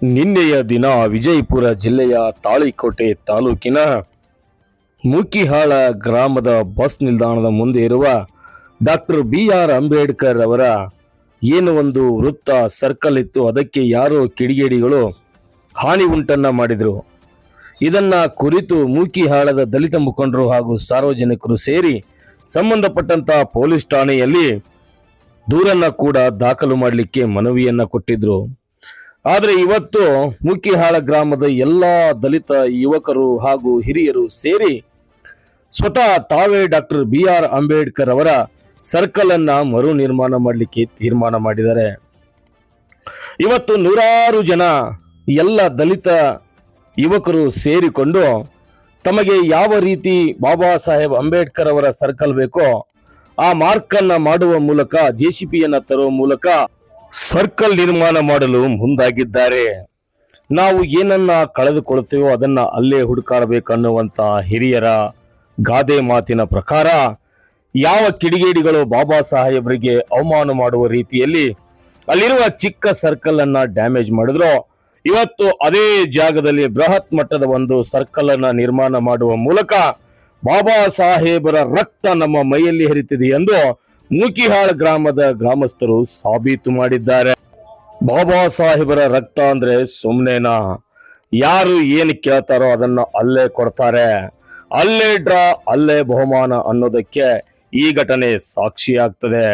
ನಿನ್ನೆಯ ದಿನ ವಿಜಯಪುರ ಜಿಲ್ಲೆಯ ತಾಳಿಕೋಟೆ ತಾಲೂಕಿನ ಮೂಕಿಹಾಳ ಗ್ರಾಮದ ಬಸ್ ನಿಲ್ದಾಣದ ಮುಂದೆ ಇರುವ ಡಾಕ್ಟರ್ ಬಿ.ಆರ್. ಅಂಬೇಡ್ಕರ್ ಅವರ ಏನು ಒಂದು ವೃತ್ತ ಸರ್ಕಲ್ ಇತ್ತು, ಅದಕ್ಕೆ ಯಾರೋ ಕಿಡಿಗೇಡಿಗಳು ಹಾನಿ ಉಂಟನ್ನ ಮಾಡಿದರು. ಇದನ್ನ ಕುರಿತು ಮೂಕಿಹಾಳದ ದಲಿತ ಮುಖಂಡರು ಹಾಗೂ ಸಾರ್ವಜನಿಕರು ಸೇರಿ ಸಂಬಂಧಪಟ್ಟಂತ ಪೊಲೀಸ್ ಠಾಣೆಯಲ್ಲಿ ದೂರನ್ನ ಕೂಡ ದಾಖಲು ಮಾಡಲಿಕ್ಕೆ ಮನವಿಯನ್ನ ಕೊಟ್ಟಿದ್ರು. ಆದರೆ ಇವತ್ತು ಮೂಕಿಹಾಳ ಗ್ರಾಮದ ಎಲ್ಲ ದಲಿತ ಯುವಕರು ಹಾಗೂ ಹಿರಿಯರು ಸೇರಿ ಸ್ವತಃ ತಾವೇ ಡಾಕ್ಟರ್ ಬಿ.ಆರ್. ಅಂಬೇಡ್ಕರ್ ಅವರ ಸರ್ಕಲ್ ಅನ್ನ ಮರು ನಿರ್ಮಾಣ ಮಾಡಲಿಕ್ಕೆ ತೀರ್ಮಾನ ಮಾಡಿದ್ದಾರೆ. ಇವತ್ತು ನೂರಾರು ಜನ ಎಲ್ಲ ದಲಿತ ಯುವಕರು ಸೇರಿಕೊಂಡು ತಮಗೆ ಯಾವ ರೀತಿ ಬಾಬಾ ಸಾಹೇಬ್ ಅಂಬೇಡ್ಕರ್ ಅವರ ಸರ್ಕಲ್ ಬೇಕೋ ಆ ಮಾರ್ಕ್ ಅನ್ನ ಮಾಡುವ ಮೂಲಕ JCBಯನ್ನ ತರುವ ಮೂಲಕ ಸರ್ಕಲ್ ನಿರ್ಮಾಣ ಮಾಡಲು ಮುಂದಾಗಿದ್ದಾರೆ. ನಾವು ಏನನ್ನ ಕಳೆದುಕೊಳ್ಳುತ್ತೇವೋ ಅದನ್ನ ಅಲ್ಲೇ ಹುಡುಕಾಡಬೇಕನ್ನುವಂತ ಹಿರಿಯರ ಗಾದೆ ಮಾತಿನ ಪ್ರಕಾರ ಯಾವ ಕಿಡಿಗೇಡಿಗಳು ಬಾಬಾ ಸಾಹೇಬರಿಗೆ ಅವಮಾನ ಮಾಡುವ ರೀತಿಯಲ್ಲಿ ಅಲ್ಲಿರುವ ಚಿಕ್ಕ ಸರ್ಕಲ್ ಅನ್ನ ಡ್ಯಾಮೇಜ್ ಮಾಡಿದ್ರು, ಇವತ್ತು ಅದೇ ಜಾಗದಲ್ಲಿ ಬೃಹತ್ ಮಟ್ಟದ ಒಂದು ಸರ್ಕಲ್ ಅನ್ನ ನಿರ್ಮಾಣ ಮಾಡುವ ಮೂಲಕ ಬಾಬಾ ಸಾಹೇಬರ ರಕ್ತ ನಮ್ಮ ಮೈಯಲ್ಲಿ ಹರಿತಿದೆ ಎಂದು ಮೂಕಿಹಾಳ ಗ್ರಾಮದ ಗ್ರಾಮಸ್ಥರು ಸಾಬೀತು ಮಾಡಿದ್ದಾರೆ. ಬಾಬಾ ಸಾಹೇಬರ ರಕ್ತ ಅಂದ್ರೆ ಸುಮ್ನೆನಾ? ಯಾರು ಏನು ಕೇಳ್ತಾರೋ ಅದನ್ನ ಅಲ್ಲೇ ಕೊಡ್ತಾರೆ, ಅಲ್ಲೇ ಡ್ರಾ ಅಲ್ಲೇ ಬಹುಮಾನ ಅನ್ನೋದಕ್ಕೆ ಈ ಘಟನೆ ಸಾಕ್ಷಿಯಾಗ್ತದೆ.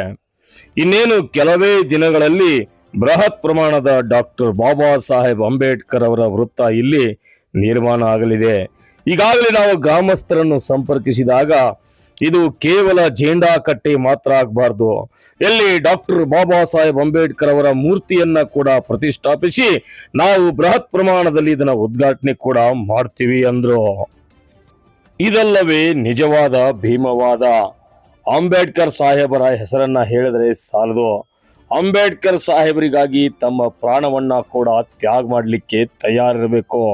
ಇನ್ನೇನು ಕೆಲವೇ ದಿನಗಳಲ್ಲಿ ಬೃಹತ್ ಪ್ರಮಾಣದ ಡಾಕ್ಟರ್ ಬಾಬಾ ಸಾಹೇಬ್ ಅಂಬೇಡ್ಕರ್ ಅವರ ವೃತ್ತ ಇಲ್ಲಿ ನಿರ್ಮಾಣ ಆಗಲಿದೆ. ಈಗಾಗಲೇ ನಾವು ಗ್ರಾಮಸ್ಥರನ್ನು ಸಂಪರ್ಕಿಸಿದಾಗ ಇದು ಕೇವಲ ಜೇಂಡಾ ಕಟ್ಟೆ ಮಾತ್ರ ಆಗಬಾರ್ದು, ಎಲ್ಲಿ ಡಾಕ್ಟರ್ ಬಾಬಾ ಸಾಹೇಬ್ ಅಂಬೇಡ್ಕರ್ ಅವರ ಮೂರ್ತಿಯನ್ನ ಕೂಡ ಪ್ರತಿಷ್ಠಾಪಿಸಿ ನಾವು ಬೃಹತ್ ಪ್ರಮಾಣದಲ್ಲಿ ಇದನ್ನ ಉದ್ಘಾಟನೆ ಕೂಡ ಮಾಡ್ತೀವಿ ಅಂದ್ರು. ಇದಲ್ಲವೇ ನಿಜವಾದ ಭೀಮವಾದ. ಅಂಬೇಡ್ಕರ್ ಸಾಹೇಬರ ಹೆಸರನ್ನ ಹೇಳಿದ್ರೆ ಸಾಲದು, ಅಂಬೇಡ್ಕರ್ ಸಾಹೇಬರಿಗಾಗಿ ತಮ್ಮ ಪ್ರಾಣವನ್ನ ಕೂಡ ತ್ಯಾಗ ಮಾಡಲಿಕ್ಕೆ ತಯಾರಿರಬೇಕು.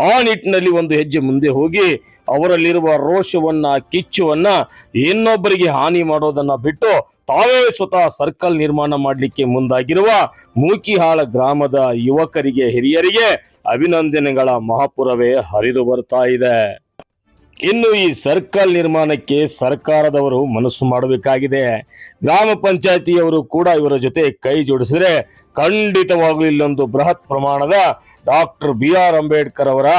ಆ ನಿಟ್ಟಿನಲ್ಲಿ ಒಂದು ಹೆಜ್ಜೆ ಮುಂದೆ ಹೋಗಿ ಅವರಲ್ಲಿರುವ ರೋಷವನ್ನ ಕಿಚ್ಚುವನ್ನ ಇನ್ನೊಬ್ಬರಿಗೆ ಹಾನಿ ಮಾಡೋದನ್ನ ಬಿಟ್ಟು ತಾವೇ ಸ್ವತಃ ಸರ್ಕಲ್ ನಿರ್ಮಾಣ ಮಾಡಲಿಕ್ಕೆ ಮುಂದಾಗಿರುವ ಮೂಕಿಹಾಳ ಗ್ರಾಮದ ಯುವಕರಿಗೆ ಹಿರಿಯರಿಗೆ ಅಭಿನಂದನೆಗಳ ಮಹಾಪುರವೇ ಹರಿದು ಬರ್ತಾ ಇದೆ. ಇನ್ನು ಈ ಸರ್ಕಲ್ ನಿರ್ಮಾಣಕ್ಕೆ ಸರ್ಕಾರದವರು ಮನಸ್ಸು ಮಾಡಬೇಕಾಗಿದೆ. ಗ್ರಾಮ ಪಂಚಾಯತಿಯವರು ಕೂಡ ಇವರ ಜೊತೆ ಕೈ ಜೋಡಿಸಿದ್ರೆ ಖಂಡಿತವಾಗ್ಲೂ ಇಲ್ಲೊಂದು ಬೃಹತ್ ಪ್ರಮಾಣದ ಡಾಕ್ಟರ್ ಬಿ.ಆರ್. ಅಂಬೇಡ್ಕರ್ ಅವರ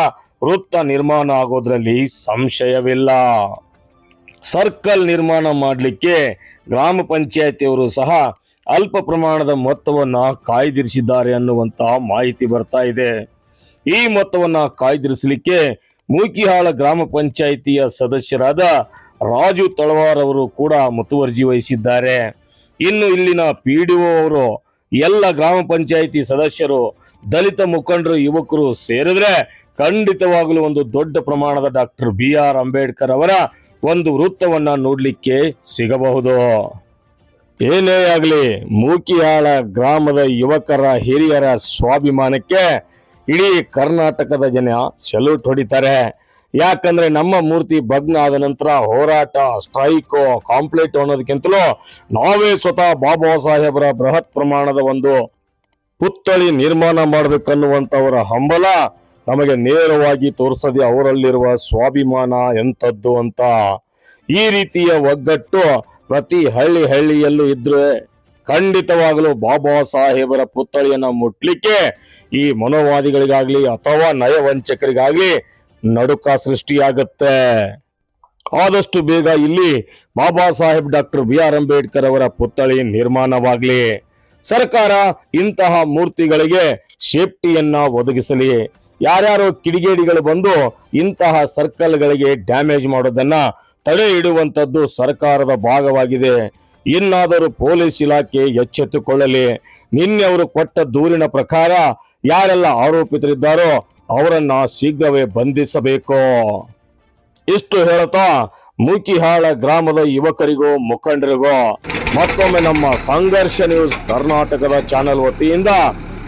ವೃತ್ತ ನಿರ್ಮಾಣ ಆಗೋದ್ರಲ್ಲಿ ಸಂಶಯವಿಲ್ಲ. ಸರ್ಕಲ್ ನಿರ್ಮಾಣ ಮಾಡಲಿಕ್ಕೆ ಗ್ರಾಮ ಪಂಚಾಯತಿಯವರು ಸಹ ಅಲ್ಪ ಪ್ರಮಾಣದ ಮೊತ್ತವನ್ನ ಕಾಯ್ದಿರಿಸಿದ್ದಾರೆ ಅನ್ನುವಂತಹ ಮಾಹಿತಿ ಬರ್ತಾ ಇದೆ. ಈ ಮೊತ್ತವನ್ನ ಕಾಯ್ದಿರಿಸಲಿಕ್ಕೆ ಮೂಕಿಹಾಳ ಗ್ರಾಮ ಪಂಚಾಯಿತಿಯ ಸದಸ್ಯರಾದ ರಾಜು ತಳವಾರ್ ಅವರು ಕೂಡ ಮುತುವರ್ಜಿ ವಹಿಸಿದ್ದಾರೆ. ಇನ್ನು ಇಲ್ಲಿನ PDO ಅವರು, ಎಲ್ಲ ಗ್ರಾಮ ಪಂಚಾಯಿತಿ ಸದಸ್ಯರು, ದಲಿತ ಮುಖಂಡರು, ಯುವಕರು ಸೇರಿದ್ರೆ ಖಂಡಿತವಾಗಲೂ ಒಂದು ದೊಡ್ಡ ಪ್ರಮಾಣದ ಡಾಕ್ಟರ್ ಬಿ.ಆರ್. ಅಂಬೇಡ್ಕರ್ ಅವರ ಒಂದು ವೃತ್ತವನ್ನ ನೋಡ್ಲಿಕ್ಕೆ ಸಿಗಬಹುದು. ಏನೇ ಆಗಲಿ ಮೂಕಿಹಾಳ ಗ್ರಾಮದ ಯುವಕರ ಹಿರಿಯರ ಸ್ವಾಭಿಮಾನಕ್ಕೆ ಇಡೀ ಕರ್ನಾಟಕದ ಜನ ಸೆಲ್ಯೂಟ್ ಹೊಡಿತಾರೆ. ಯಾಕಂದ್ರೆ ನಮ್ಮ ಮೂರ್ತಿ ಭಗ್ನ ಆದ ನಂತರ ಹೋರಾಟ, ಸ್ಟ್ರೈಕು, ಕಾಂಪ್ಲೇಟ್ ಅನ್ನೋದಕ್ಕಿಂತಲೂ ನಾವೇ ಸ್ವತಃ ಬಾಬಾ ಸಾಹೇಬರ ಬೃಹತ್ ಪ್ರಮಾಣದ ಒಂದು ಪುತ್ಥಳಿ ನಿರ್ಮಾಣ ಮಾಡಬೇಕನ್ನುವಂತವರ ಹಂಬಲ ನಮಗೆ ನೇರವಾಗಿ ತೋರಿಸ್ತದೆ ಅವರಲ್ಲಿರುವ ಸ್ವಾಭಿಮಾನ ಎಂಥದ್ದು ಅಂತ. ಈ ರೀತಿಯ ಒಗ್ಗಟ್ಟು ಪ್ರತಿ ಹಳ್ಳಿಯಲ್ಲೂ ಇದ್ರೆ ಖಂಡಿತವಾಗಲೂ ಬಾಬಾ ಸಾಹೇಬರ ಪುತ್ಥಳಿಯನ್ನ ಮುಟ್ಲಿಕ್ಕೆ ಈ ಮನೋವಾದಿಗಳಿಗಾಗ್ಲಿ ಅಥವಾ ನಯವಂಚಕರಿಗಾಗ್ಲಿ ನಡುಕ ಸೃಷ್ಟಿಯಾಗುತ್ತೆ. ಆದಷ್ಟು ಬೇಗ ಇಲ್ಲಿ ಬಾಬಾ ಸಾಹೇಬ್ ಡಾಕ್ಟರ್ ಬಿ.ಆರ್. ಅಂಬೇಡ್ಕರ್ ಅವರ ಪುತ್ಥಳಿ ನಿರ್ಮಾಣವಾಗಲಿ. ಸರ್ಕಾರ ಇಂತಹ ಮೂರ್ತಿಗಳಿಗೆ ಸೇಫ್ಟಿಯನ್ನ ಒದಗಿಸಲಿ. ಯಾರ್ಯಾರೋ ಕಿಡಿಗೇಡಿಗಳು ಬಂದು ಇಂತಹ ಸರ್ಕಲ್ಗಳಿಗೆ ಡ್ಯಾಮೇಜ್ ಮಾಡೋದನ್ನ ತಡೆ ಹಿಡುವಂತದ್ದು ಸರ್ಕಾರದ ಭಾಗವಾಗಿದೆ. ಇನ್ನಾದರೂ ಪೊಲೀಸ್ ಇಲಾಖೆ ಎಚ್ಚೆತ್ತುಕೊಳ್ಳಲಿ. ನಿನ್ನೆ ಅವರು ಕೊಟ್ಟ ದೂರಿನ ಪ್ರಕಾರ ಯಾರೆಲ್ಲ ಆರೋಪಿತರಿದ್ದಾರೋ ಅವರನ್ನ ಶೀಘ್ರವೇ ಬಂಧಿಸಬೇಕು. ಇಷ್ಟು ಹೇಳುತ್ತಾ ಮೂಕಿಹಾಳ ಗ್ರಾಮದ ಯುವಕರಿಗೂ ಮುಖಂಡರಿಗೂ ಮತ್ತೊಮ್ಮೆ ನಮ್ಮ ಸಂಘರ್ಷ ನ್ಯೂಸ್ ಕರ್ನಾಟಕದ ಚಾನೆಲ್ ವತಿಯಿಂದ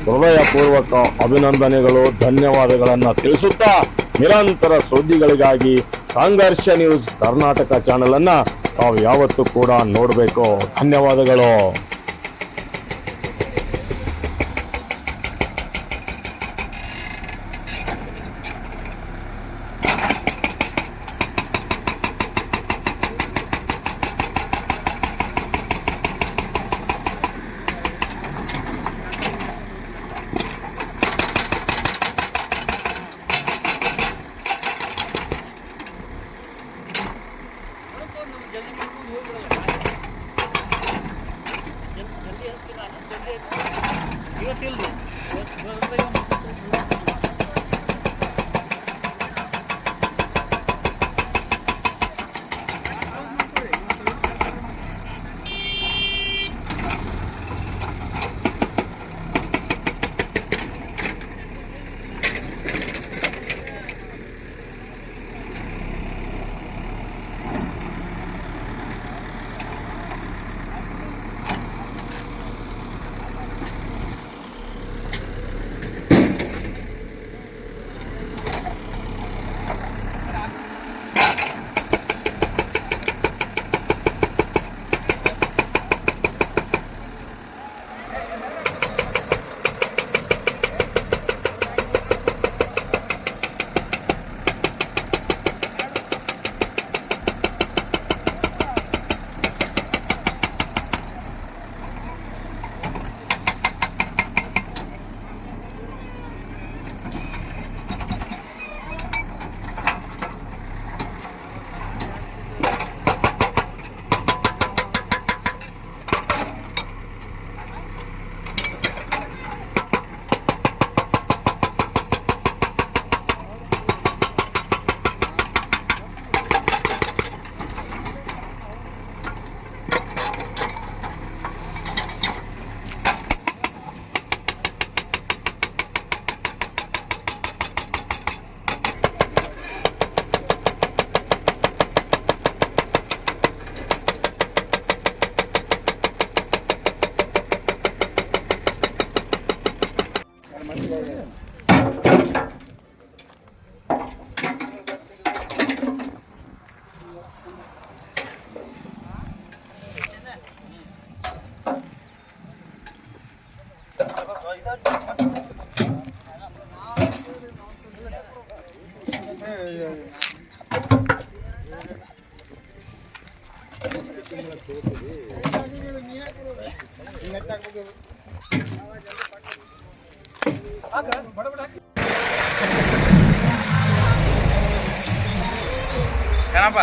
ಹೃದಯಪೂರ್ವಕ ಅಭಿನಂದನೆಗಳು, ಧನ್ಯವಾದಗಳನ್ನು ತಿಳಿಸುತ್ತಾ ನಿರಂತರ ಸುದ್ದಿಗಳಿಗಾಗಿ ಸಂಘರ್ಷ ನ್ಯೂಸ್ ಕರ್ನಾಟಕ ಚಾನೆಲ್ ಅನ್ನ ತಾವು ಯಾವತ್ತೂ ಕೂಡ ನೋಡಬೇಕು. ಧನ್ಯವಾದಗಳು. ಏನಪ್ಪ